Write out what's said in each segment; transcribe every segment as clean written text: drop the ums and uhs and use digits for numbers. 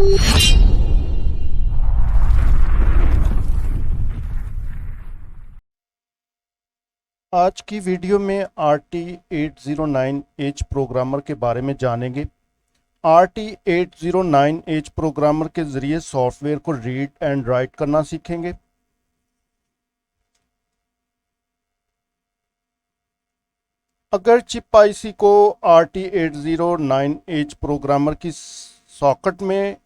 आज की वीडियो में RT809H प्रोग्रामर के बारे में जानेंगे। RT809H प्रोग्रामर के ज़रिए सॉफ्टवेयर को रीड एंड राइट करना सीखेंगे। अगर चिप आईसी को RT809H प्रोग्रामर की सॉकेट में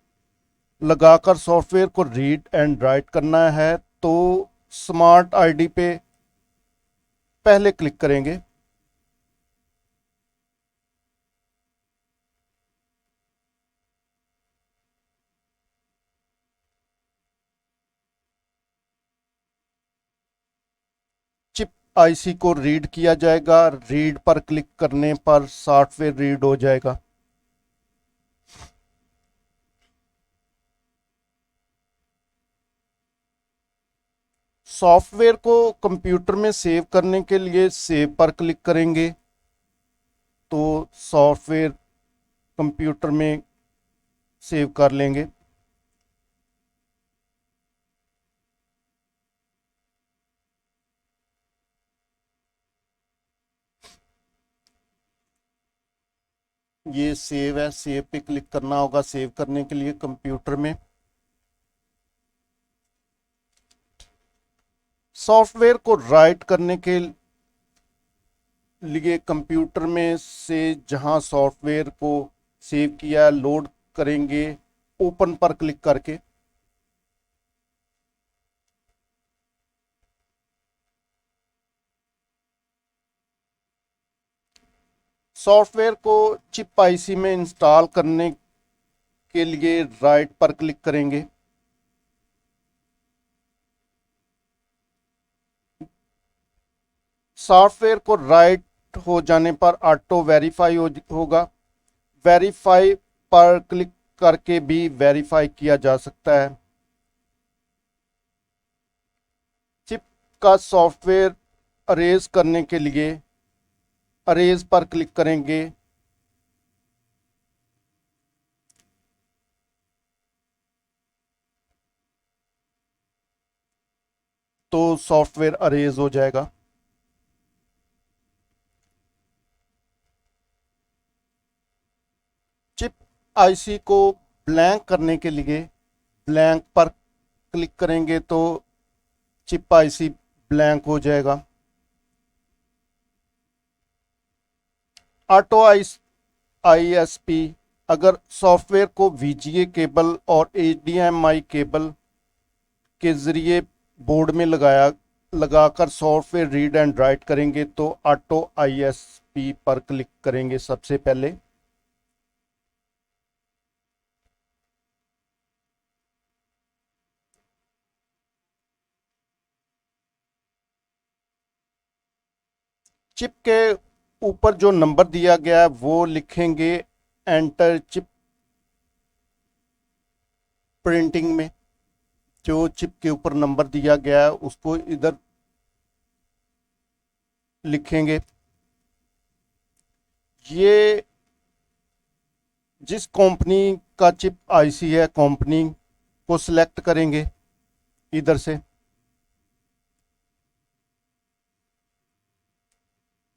लगाकर सॉफ्टवेयर को रीड एंड राइट करना है तो स्मार्ट आईडी पे पहले क्लिक करेंगे। चिप आईसी को रीड किया जाएगा। रीड पर क्लिक करने पर सॉफ्टवेयर रीड हो जाएगा। सॉफ्टवेयर को कंप्यूटर में सेव करने के लिए सेव पर क्लिक करेंगे तो सॉफ्टवेयर कंप्यूटर में सेव कर लेंगे। ये सेव है, सेव पे क्लिक करना होगा सेव करने के लिए कंप्यूटर में। सॉफ्टवेयर को राइट करने के लिए कंप्यूटर में से जहां सॉफ्टवेयर को सेव किया लोड करेंगे ओपन पर क्लिक करके। सॉफ्टवेयर को चिप आईसी में इंस्टॉल करने के लिए राइट पर क्लिक करेंगे। सॉफ्टवेयर को राइट हो जाने पर ऑटो वेरीफाई होगा। वेरीफाई पर क्लिक करके भी वेरीफाई किया जा सकता है। चिप का सॉफ्टवेयर अरेज करने के लिए अरेज पर क्लिक करेंगे। तो सॉफ्टवेयर अरेज हो जाएगा। चिप आईसी को ब्लैंक करने के लिए ब्लैंक पर क्लिक करेंगे तो चिप आईसी ब्लैंक हो जाएगा। ऑटो आईएसपी अगर सॉफ्टवेयर को वीजीए केबल और एचडीएमआई केबल के जरिए बोर्ड में लगाकर सॉफ्टवेयर रीड एंड राइट करेंगे तो ऑटो आईएसपी पर क्लिक करेंगे सबसे पहले। चिप के ऊपर जो नंबर दिया गया है वो लिखेंगे एंटर चिप प्रिंटिंग में। जो चिप के ऊपर नंबर दिया गया है उसको इधर लिखेंगे। ये जिस कंपनी का चिप आईसी है कंपनी को सिलेक्ट करेंगे इधर से।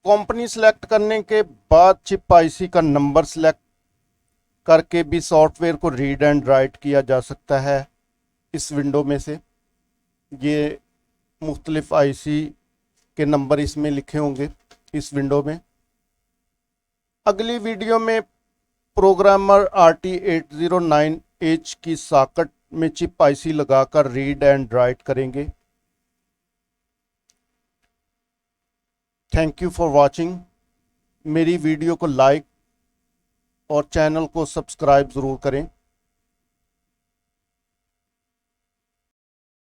कंपनी सिलेक्ट करने के बाद चिप आईसी का नंबर सिलेक्ट करके भी सॉफ्टवेयर को रीड एंड राइट किया जा सकता है इस विंडो में से। ये मुख्तलिफ आईसी के नंबर इसमें लिखे होंगे इस विंडो में। अगली वीडियो में प्रोग्रामर RT809H की सॉकेट में चिप आईसी लगाकर रीड एंड राइट करेंगे। Thank you for watching. मेरी वीडियो को लाइक और चैनल को सब्सक्राइब ज़रूर करें।